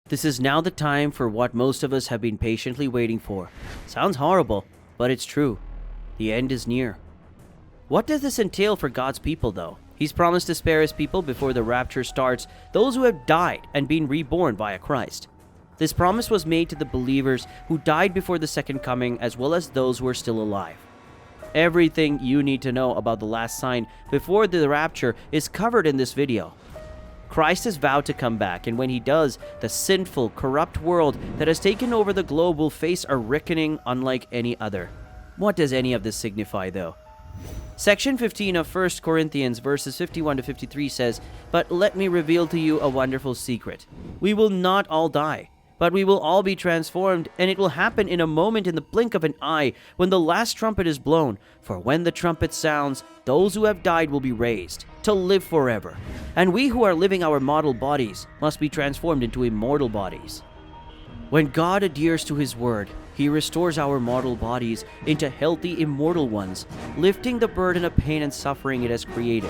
This is now the time for what most of us have been patiently waiting for. Sounds horrible, but it's true. The end is near. What does this entail for God's people, though? He's promised to spare his people before the rapture starts, those who have died and been reborn via Christ. This promise was made to the believers who died before the second coming, as well as those who are still alive. Everything you need to know about the last sign before the rapture is covered in this video. Christ has vowed to come back, and when he does, the sinful, corrupt world that has taken over the globe will face a reckoning unlike any other. What does any of this signify, though? Section 15 of 1 Corinthians verses 51 to 53 says, "But let me reveal to you a wonderful secret. We will not all die, but we will all be transformed, and it will happen in a moment, in the blink of an eye, when the last trumpet is blown. For when the trumpet sounds, those who have died will be raised, to live forever. And we who are living our mortal bodies must be transformed into immortal bodies." When God adheres to his word, he restores our mortal bodies into healthy, immortal ones, lifting the burden of pain and suffering it has created.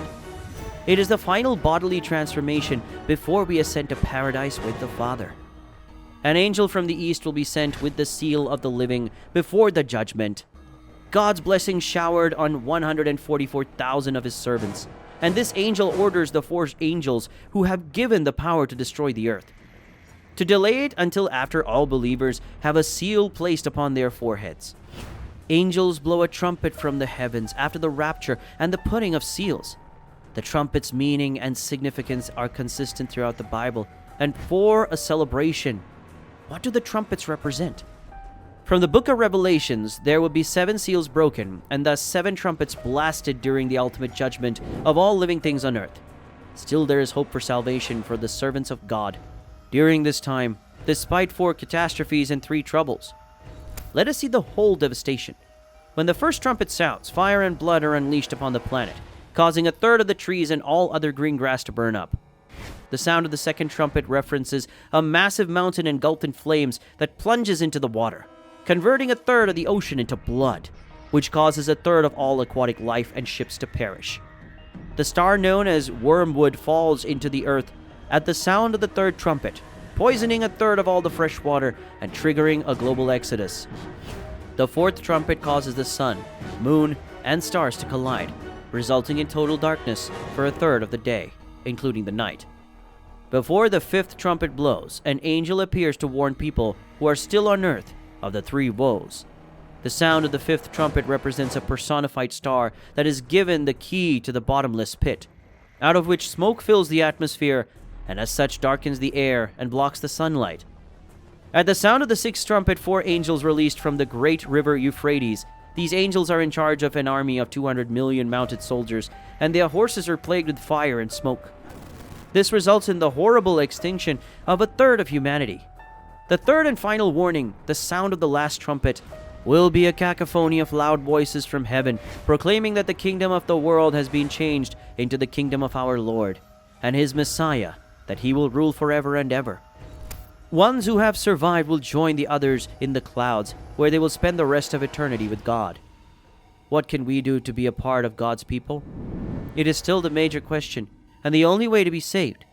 It is the final bodily transformation before we ascend to paradise with the Father. An angel from the east will be sent with the seal of the living before the judgment. God's blessing showered on 144,000 of his servants, and this angel orders the 4 angels who have given the power to destroy the earth to delay it until after all believers have a seal placed upon their foreheads. Angels blow a trumpet from the heavens after the rapture and the putting of seals. The trumpet's meaning and significance are consistent throughout the Bible, and for a celebration, what do the trumpets represent? From the book of Revelations, there will be 7 seals broken, and thus 7 trumpets blasted during the ultimate judgment of all living things on earth. Still, there is hope for salvation for the servants of God during this time, despite 4 catastrophes and 3 troubles. Let us see the whole devastation. When the first trumpet sounds, fire and blood are unleashed upon the planet, causing 1/3 of the trees and all other green grass to burn up. The sound of the second trumpet references a massive mountain engulfed in flames that plunges into the water, converting 1/3 of the ocean into blood, which causes 1/3 of all aquatic life and ships to perish. The star known as wormwood falls into the earth at the sound of the 3rd trumpet, poisoning 1/3 of all the fresh water and triggering a global exodus. The 4th trumpet causes the sun, moon, and stars to collide, resulting in total darkness for 1/3 of the day, including the night. Before the 5th trumpet blows, an angel appears to warn people who are still on earth of the 3 woes. The sound of the 5th trumpet represents a personified star that is given the key to the bottomless pit, out of which smoke fills the atmosphere and as such darkens the air and blocks the sunlight. At the sound of the 6th trumpet, 4 angels released from the great river Euphrates. These angels are in charge of an army of 200 million mounted soldiers, and their horses are plagued with fire and smoke. This results in the horrible extinction of 1/3 of humanity. The 3rd and final warning, the sound of the last trumpet, will be a cacophony of loud voices from heaven, proclaiming that the kingdom of the world has been changed into the kingdom of our Lord and his Messiah, that he will rule forever and ever. Ones who have survived will join the others in the clouds, where they will spend the rest of eternity with God. What can we do to be a part of God's people? It is still the major question, and the only way to be saved,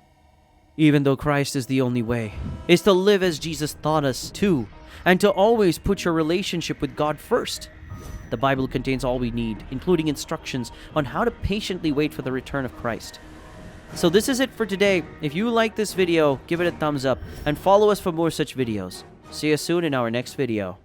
even though Christ is the only way, is to live as Jesus taught us to, and to always put your relationship with God first. The Bible contains all we need, including instructions on how to patiently wait for the return of Christ. So this is it for today. If you like this video, give it a thumbs up and follow us for more such videos. See you soon in our next video.